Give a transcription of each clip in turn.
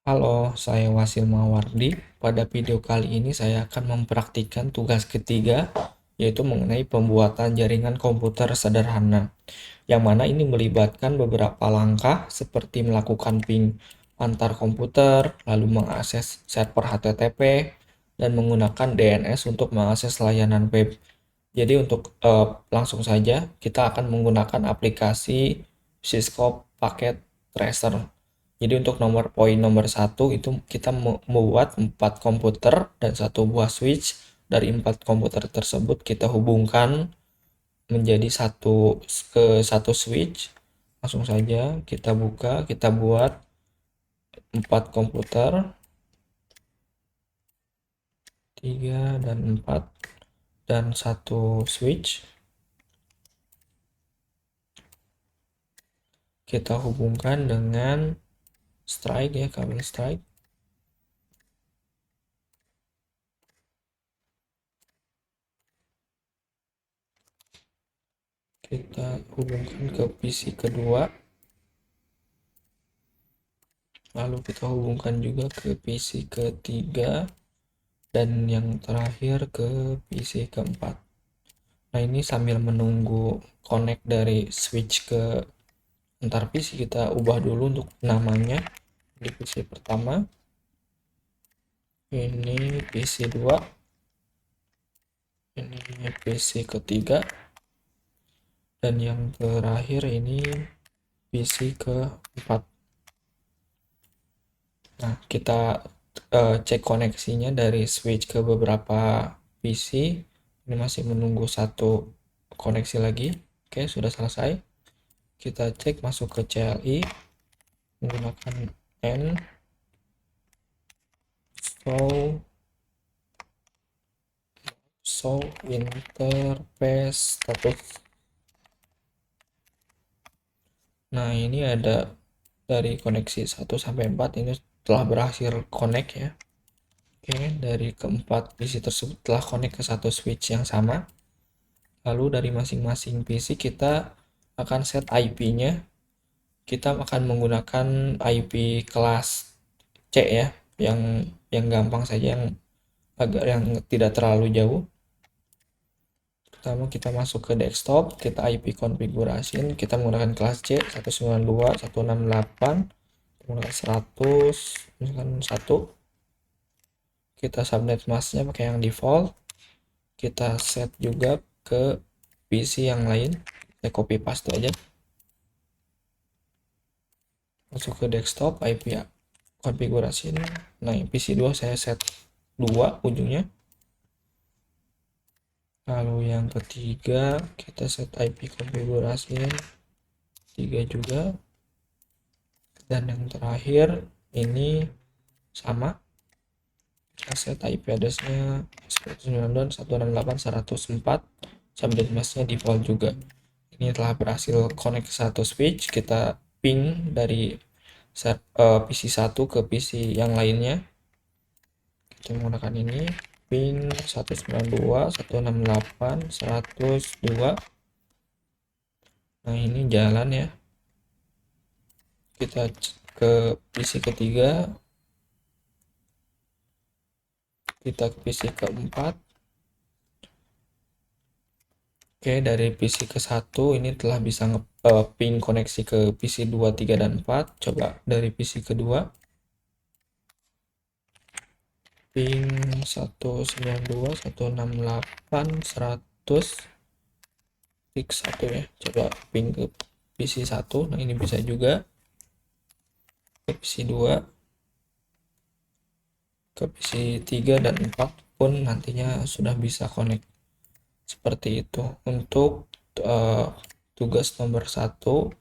Halo, saya Wasil Mawardi. Pada video kali ini saya akan mempraktikkan tugas ketiga, yaitu mengenai pembuatan jaringan komputer sederhana, yang mana ini melibatkan beberapa langkah seperti melakukan ping antar komputer, lalu mengakses server HTTP, dan menggunakan DNS untuk mengakses layanan web. Jadi untuk langsung saja kita akan menggunakan aplikasi Syscope Packet Tracer. Jadi untuk poin nomor satu itu kita membuat 4 komputer dan satu buah switch. Dari 4 komputer tersebut kita hubungkan menjadi satu switch. Langsung saja kita buka, kita buat 4 komputer, 3 dan 4 dan satu switch. Kita hubungkan dengan strike ya, kabel strike. Kita hubungkan ke PC kedua, lalu kita hubungkan juga ke PC ketiga, dan yang terakhir ke PC keempat. Nah, ini sambil menunggu connect dari switch ke antar PC, kita ubah dulu untuk namanya. Di PC pertama ini PC 2, ini PC ketiga, dan yang terakhir ini PC keempat. Nah, kita cek koneksinya dari switch ke beberapa PC. Ini masih menunggu satu koneksi lagi. Oke, sudah selesai. Kita cek masuk ke CLI menggunakan N show interface status. Nah, ini ada dari koneksi 1 sampai 4 ini telah berhasil connect ya. Oke, dari keempat PC tersebut telah connect ke satu switch yang sama. Lalu dari masing-masing PC kita akan set IP-nya. Kita akan menggunakan IP kelas C ya, yang gampang saja, yang tidak terlalu jauh. Pertama kita masuk ke desktop, kita IP konfigurasiin, kita menggunakan kelas C 192.168, menggunakan 100, misalkan 1. Kita subnet masknya pakai yang default. Kita set juga ke PC yang lain, saya copy paste aja. Masuk ke desktop, IP konfigurasiin. Nah, PC 2 saya set 2 ujungnya. Lalu yang ketiga kita set IP konfigurasiin 3 juga. Dan yang terakhir ini sama, kita set IP address-nya 192.168.104, subnet masknya default juga. Ini telah berhasil connect ke satu switch. Kita ping dari PC 1 ke PC yang lainnya. Kita menggunakan ini ping 192.168.102. Nah, ini jalan ya. Kita ke PC ketiga, kita ke PC keempat. Oke, dari PC ke 1 ini telah bisa ping koneksi ke PC 2, 3, dan 4. Coba dari PC kedua, ping 192.168.100 tik 1 ya. Coba ping ke PC 1. Nah, ini bisa juga ke PC 2, ke PC 3 dan 4 pun nantinya sudah bisa connect. Seperti itu untuk tugas nomor 1.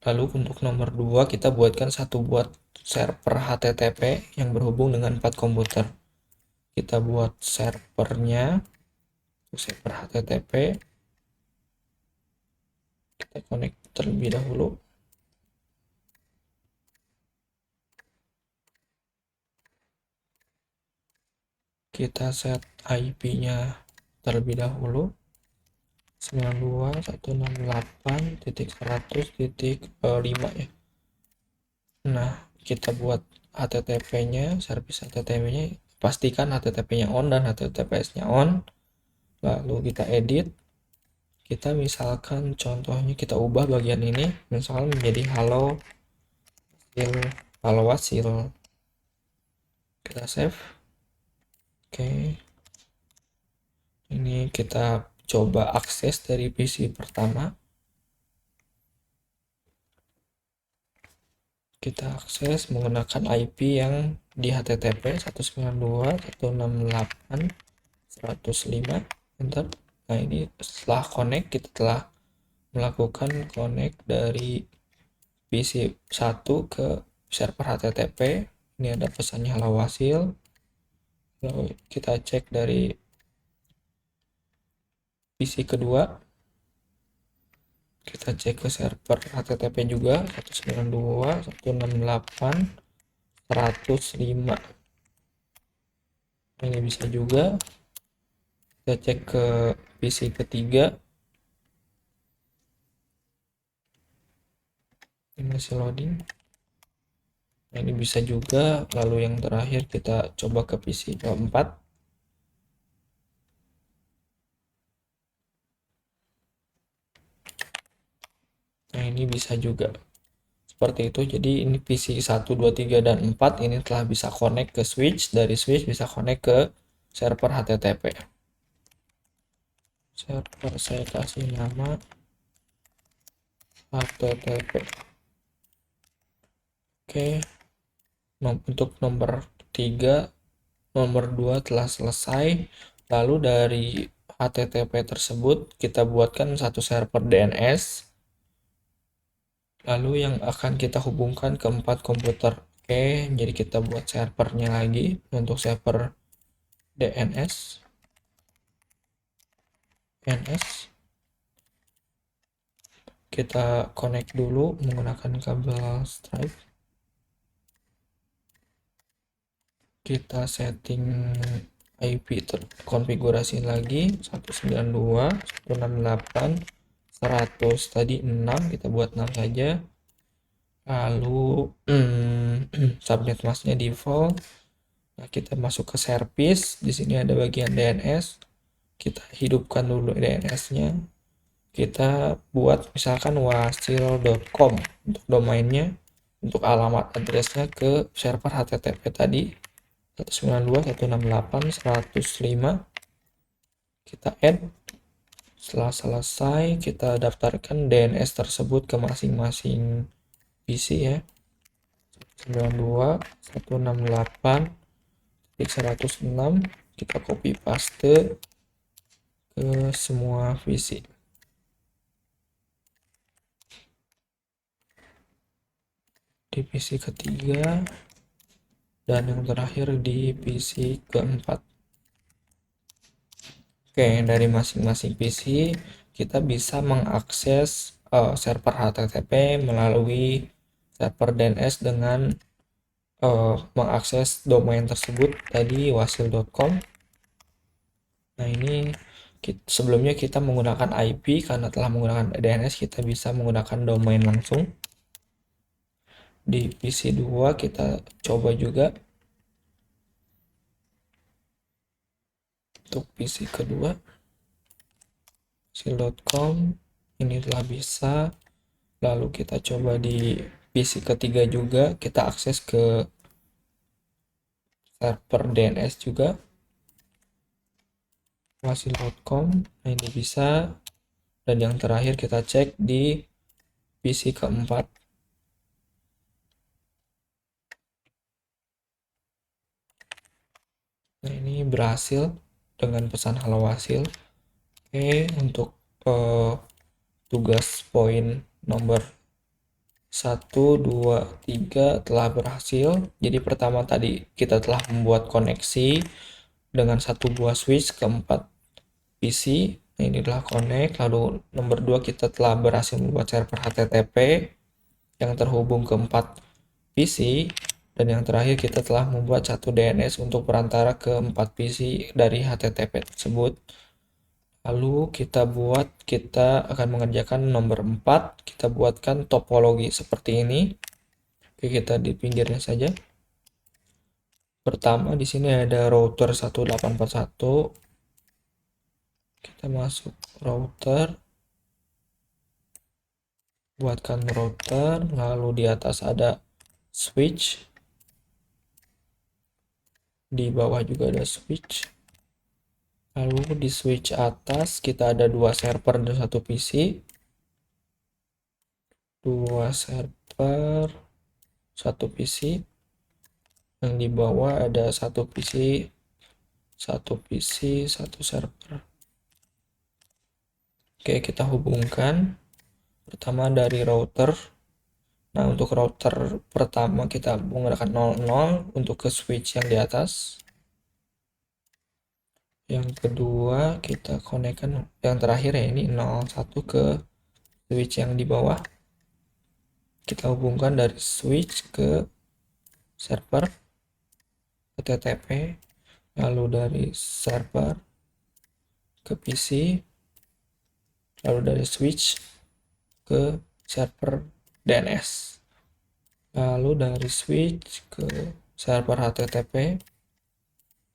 Lalu untuk nomor 2 kita buatkan satu buat server HTTP yang berhubung dengan 4 komputer. Kita buat servernya, server HTTP. Kita connect terlebih dahulu. Kita set IP-nya terlebih dahulu 92.168.100.5 ya. Nah, kita buat HTTP-nya, service HTTP-nya, pastikan HTTP-nya on dan HTTPS-nya on. Lalu kita edit. Kita misalkan contohnya kita ubah bagian ini, misalkan menjadi halo hasil. Kita save. Oke. Ini kita coba akses dari PC pertama. Kita akses menggunakan IP yang di HTTP 192.168.105. Enter. Nah, ini setelah connect, kita telah melakukan connect dari PC 1 ke server HTTP. Ini ada pesannya halo hasil. Lalu kita cek dari PC kedua. Kita cek ke server HTTP juga 192.168.105. Ini bisa juga. Kita cek ke PC ketiga. Ini masih loading. Nah, ini bisa juga. Lalu yang terakhir kita coba ke PC keempat. Nah, ini bisa juga seperti itu. Jadi ini PC 1, 2, 3, dan 4 ini telah bisa connect ke switch. Dari switch bisa connect ke server HTTP. Server saya kasih nama HTTP. Oke. Untuk nomor 3, nomor 2 telah selesai. Lalu dari HTTP tersebut kita buatkan satu server DNS. Lalu yang akan kita hubungkan ke 4 komputer. Oke, jadi kita buat servernya lagi untuk server DNS. Kita connect dulu menggunakan kabel Stripe. Kita setting IP konfigurasi lagi 192.168.100 tadi 6, kita buat 6 saja. Lalu subnet masknya default. Nah, kita masuk ke service. Di sini ada bagian DNS. Kita hidupkan dulu DNS-nya. Kita buat misalkan wasil.com untuk domainnya, untuk alamat addressnya ke server HTTP tadi 192.168.105. Kita add. Setelah selesai, kita daftarkan DNS tersebut ke masing-masing PC ya. 192.168.106. Kita copy paste ke semua PC. Di PC ketiga dan yang terakhir di PC keempat. Oke, dari masing-masing PC kita bisa mengakses server HTTP melalui server DNS dengan mengakses domain tersebut tadi wasil.com. Nah, ini sebelumnya kita menggunakan IP, karena telah menggunakan DNS kita bisa menggunakan domain langsung. Di PC 2 kita coba juga. Untuk PC kedua wasil.com ini telah bisa. Lalu kita coba di PC ketiga juga, kita akses ke server DNS juga wasil.com. Nah, ini bisa. Dan yang terakhir kita cek di PC keempat. Nah, ini berhasil dengan pesan halo hasil. Oke, untuk tugas poin nomor 1, 2, 3 telah berhasil. Jadi pertama tadi kita telah membuat koneksi dengan satu buah switch ke 4 PC. Nah, ini adalah connect. Lalu nomor 2 kita telah berhasil membuat server HTTP yang terhubung ke 4 PC. Dan yang terakhir kita telah membuat satu DNS untuk perantara ke 4 PC dari HTTP tersebut. Lalu kita akan mengerjakan nomor 4. Kita buatkan topologi seperti ini. Oke, kita di pinggirnya saja. Pertama di sini ada router 1841. Kita masuk router, buatkan router, lalu di atas ada switch, di bawah juga ada switch. Lalu di switch atas kita ada 2 server dan 1 PC. 2 server, 1 PC. Yang di bawah ada 1 PC, 1 PC, 1 server. Oke, kita hubungkan. Pertama dari router. Nah, untuk router pertama kita menggunakan 00 untuk ke switch yang di atas. Yang kedua kita konekkan yang terakhir ya, ini 01 ke switch yang di bawah. Kita hubungkan dari switch ke server HTTP, lalu dari server ke PC, lalu dari switch ke server DNS, lalu dari switch ke server HTTP,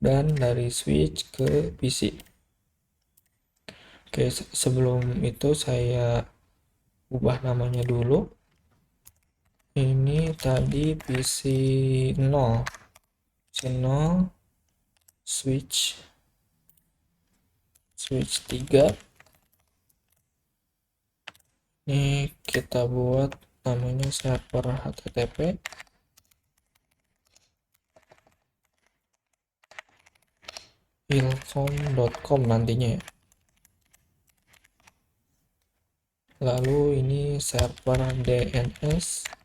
dan dari switch ke PC. Oke, sebelum itu saya ubah namanya dulu. Ini tadi PC 0, PC 0, switch 3. Ini kita buat namanya server HTTP. ilcom.com nantinya ya. Lalu ini server DNS.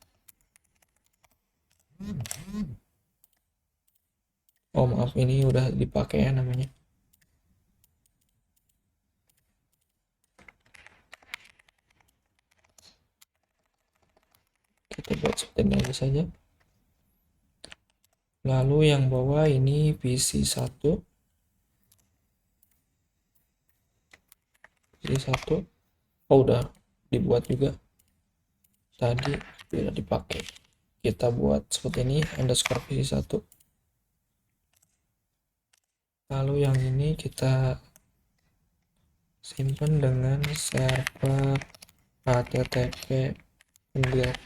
Oh maaf, ini udah dipakai ya namanya. Kita buat seperti ini saja. Lalu yang bawah ini PC 1. PC 1. Oh udah dibuat juga. Tadi sudah dipakai. Kita buat seperti ini underscore PC 1. Lalu yang ini kita simpan dengan server HTTP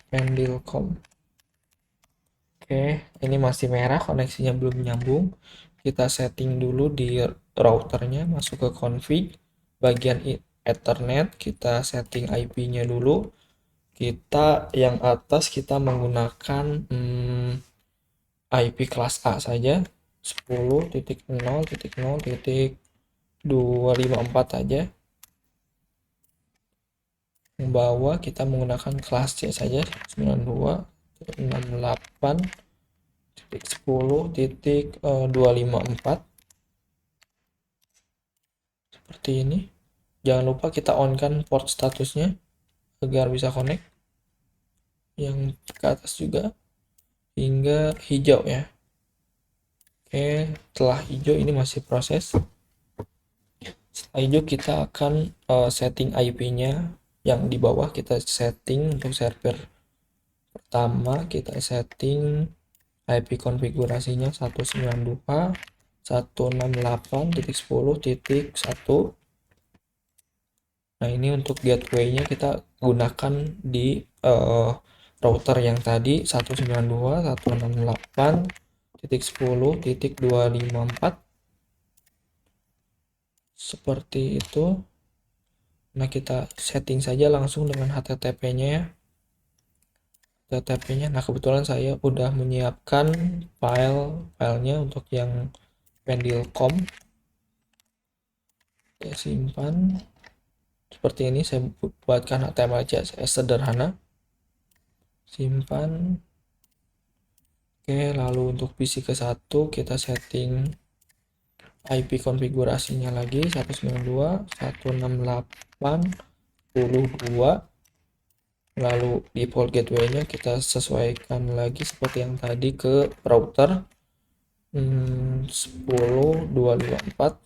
pendilcom. Oke, ini masih merah, koneksinya belum nyambung. Kita setting dulu di routernya, masuk ke config, bagian Ethernet, kita setting IP-nya dulu. Kita yang atas kita menggunakan IP kelas A saja, 10.0.0.254 saja. Yang bawah kita menggunakan kelas C saja, 92.68.10.254. Seperti ini. Jangan lupa kita on kan port statusnya agar bisa connect. Yang ke atas juga hingga hijau ya. Oke, setelah hijau ini masih proses. Setelah hijau kita akan setting IP-nya. Yang di bawah kita setting untuk server pertama, kita setting IP konfigurasinya 192.168.10.1. Nah, ini untuk gateway-nya kita gunakan di router yang tadi 192.168.10.254. Seperti itu. Nah, kita setting saja langsung dengan HTTP-nya ya. HTTP-nya. Nah, kebetulan saya udah menyiapkan filenya untuk yang pendilcom. Saya simpan. Seperti ini, saya buatkan HTML aja, saya sederhana. Simpan. Oke, lalu untuk PC ke 1 kita setting IP konfigurasinya lagi 192.168.10.2. Lalu default gateway-nya kita sesuaikan lagi seperti yang tadi ke router 10.254.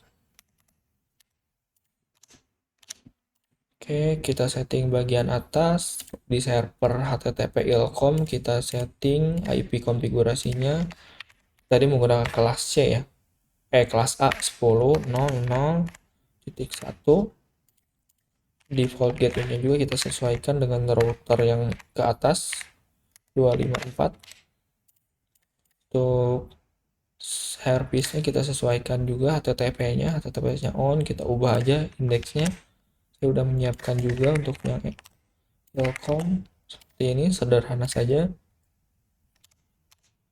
Oke, kita setting bagian atas di server HTTP ilcom, kita setting IP konfigurasinya tadi menggunakan kelas C ya, kelas A 10.00.1. Default gateway-nya juga kita sesuaikan dengan router yang ke atas 254. Untuk service-nya kita sesuaikan juga HTTP-nya, HTTPS-nya on, kita ubah aja indeksnya. Saya udah menyiapkan juga untuk yang Telkom. Seperti ini, sederhana saja.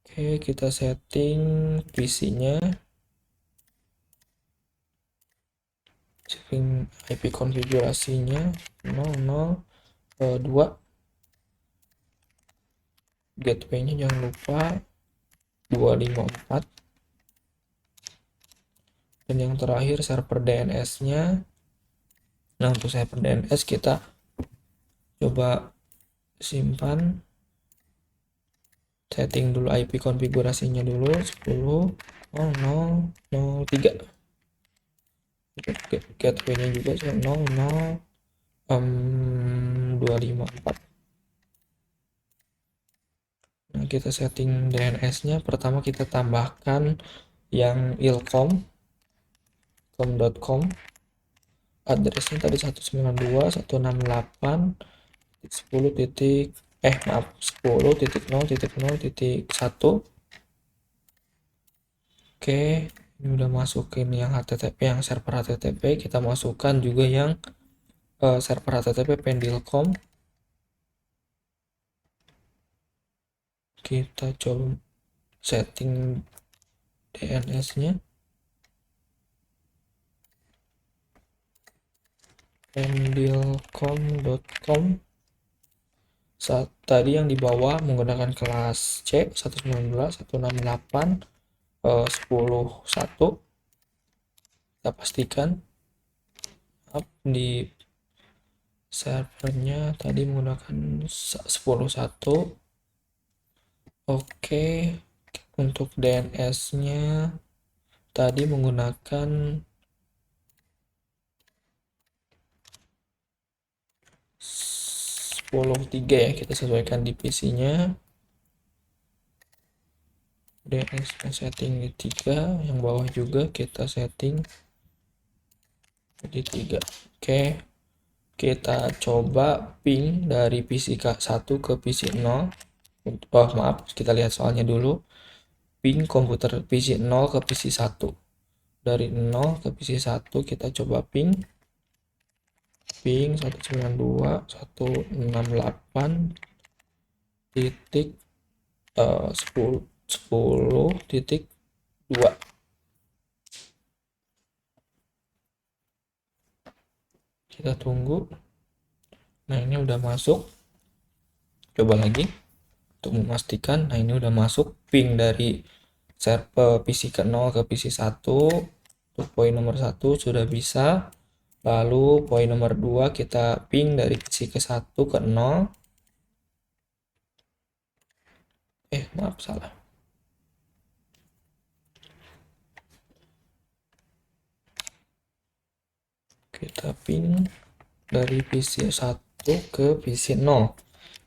Oke, kita setting PC-nya. Setting IP konfigurasinya 002. Gateway-nya jangan lupa 254. Dan yang terakhir server DNS-nya. Nah, untuk server DNS kita coba simpan, setting dulu IP konfigurasinya dulu 10.0.0.3. Gateway-nya juga 254. Nah, kita setting DNS-nya. Pertama kita tambahkan yang ilkom.com. Addressnya tadi 192.168.10.0.0.1. Oke, ini udah masukin yang HTTP, yang server HTTP. Kita masukkan juga yang server HTTP Pendilkom. Kita coba setting DNS-nya. Pendilkom.com. Saat tadi yang di bawah menggunakan kelas C 192.168.10.1. Kita pastikan di servernya tadi menggunakan 10.1. Oke, untuk DNS-nya tadi menggunakan 10.3 ya, kita sesuaikan di PC-nya. DNS setting di 3, yang bawah juga kita setting di 3. Oke, kita coba ping dari PC 1 ke PC 0. Maaf, kita lihat soalnya dulu. Ping komputer PC 0 ke PC 1. Dari 0 ke PC 1 kita coba ping 192.168.10.10.2. Kita tunggu. Nah, ini udah masuk. Coba lagi untuk memastikan. Nah, ini udah masuk ping dari server PC ke 0 ke PC 1. Untuk poin nomor 1 sudah bisa. Lalu poin nomor 2 kita ping dari PC ke 1 ke 0. Maaf, salah. Kita ping dari PC 1 ke PC 0.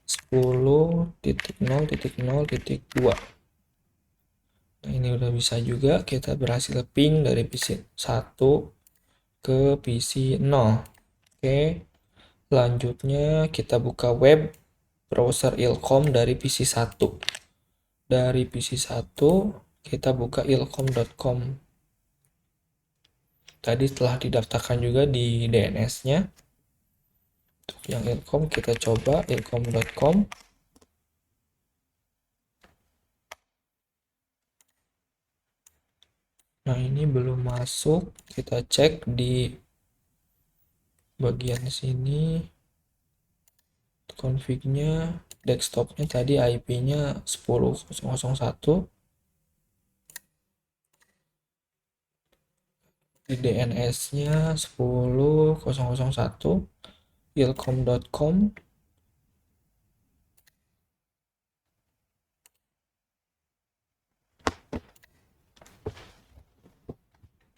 10.0.0.2. Nah, ini udah bisa juga. Kita berhasil ping dari PC 1 ke PC 0. Oke, selanjutnya kita buka web browser ilkom dari PC 1. Dari PC 1 kita buka ilkom.com. Tadi telah didaftarkan juga di DNS-nya. Untuk yang ilkom kita coba ilkom.com. Nah, ini belum masuk. Kita cek di bagian sini. Config-nya, desktop-nya tadi IP-nya 10.0.1. Di DNS-nya 10.0.1. ilkom.com.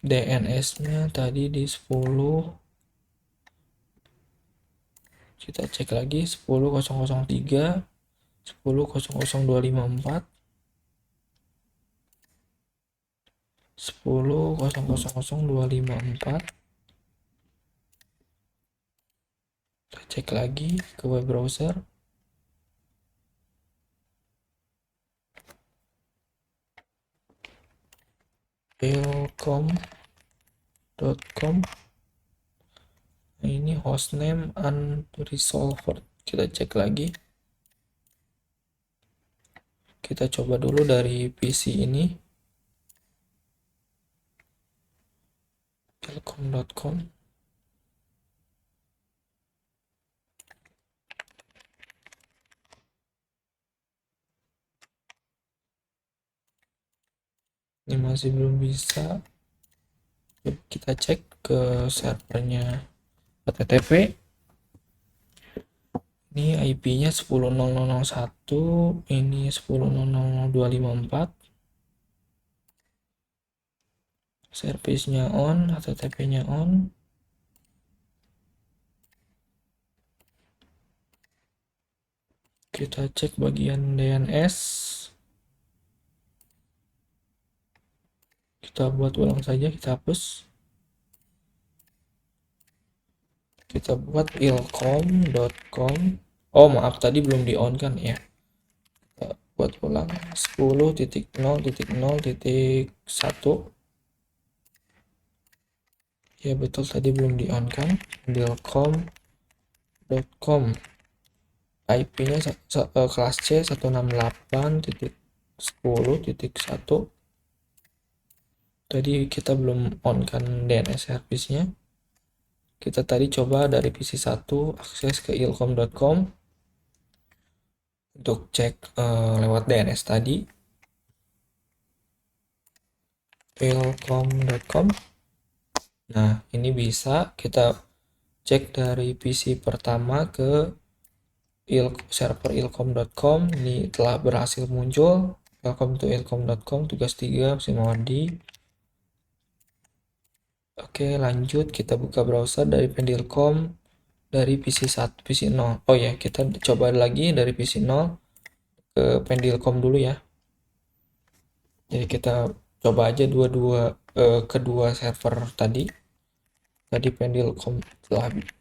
DNS-nya tadi di 10. Kita cek lagi 10.003, 10.0.254. 10.000.254. Kita cek lagi ke web browser. ilkom.com. Nah, ini hostname unresolved. Kita cek lagi. Kita coba dulu dari PC ini. ilkom.com. Ini masih belum bisa. Kita cek ke servernya HTTP. Ini IP-nya 10.0.0.1, ini 10.0.0.254. Service-nya on, HTTP-nya on. Kita cek bagian DNS. Kita buat ulang saja, kita hapus. Kita buat ilkom.com. Oh maaf, tadi belum di on kan ya. Kita buat ulang 10.0.0.1. Ya betul, tadi belum di on kan. ilkom.com. IP-nya kelas C 168.10.1. Tadi kita belum on kan DNS service-nya. Kita tadi coba dari PC 1 akses ke ilkom.com untuk cek lewat DNS tadi. ilkom.com. Nah, ini bisa kita cek dari PC pertama ke server ilkom.com. Ini telah berhasil muncul. Welcome to ilkom.com, tugas 3 Simawardi. Oke, lanjut kita buka browser dari Pendilkom dari PC 1, PC 0. Oh ya, kita coba lagi dari PC 0 ke Pendilkom dulu ya. Jadi kita coba aja kedua server tadi. Tadi Pendilkom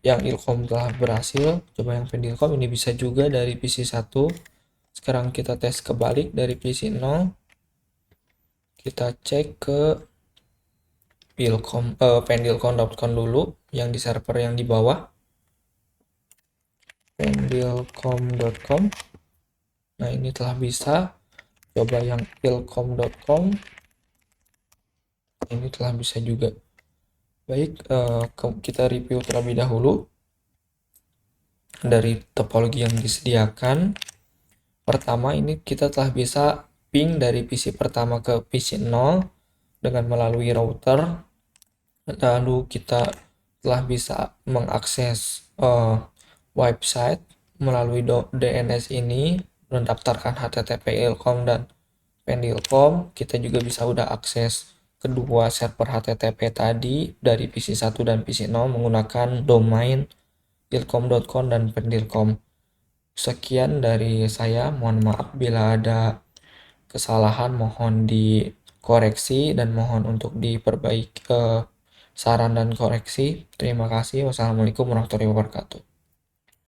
yang Ilkom telah berhasil. Coba yang Pendilkom ini bisa juga dari PC 1. Sekarang kita tes kebalik dari PC 0. Kita cek ke pendilkom.com dulu yang di server yang di bawah. pendilkom.com. Nah, ini telah bisa. Coba yang ilkom.com. Ini telah bisa juga. Baik, kita review terlebih dahulu dari topologi yang disediakan. Pertama, ini kita telah bisa ping dari PC pertama ke PC 0 dengan melalui router. Lalu kita telah bisa mengakses website melalui DNS ini, mendaftarkan HTTP Ilkom dan Pendilkom. Kita juga bisa udah akses kedua server HTTP tadi dari PC 1 dan PC 0 menggunakan domain ilkom.com dan Pendilkom. Sekian dari saya, mohon maaf bila ada kesalahan, mohon dikoreksi dan mohon untuk diperbaiki saran dan koreksi. Terima kasih. Wassalamualaikum warahmatullahi wabarakatuh.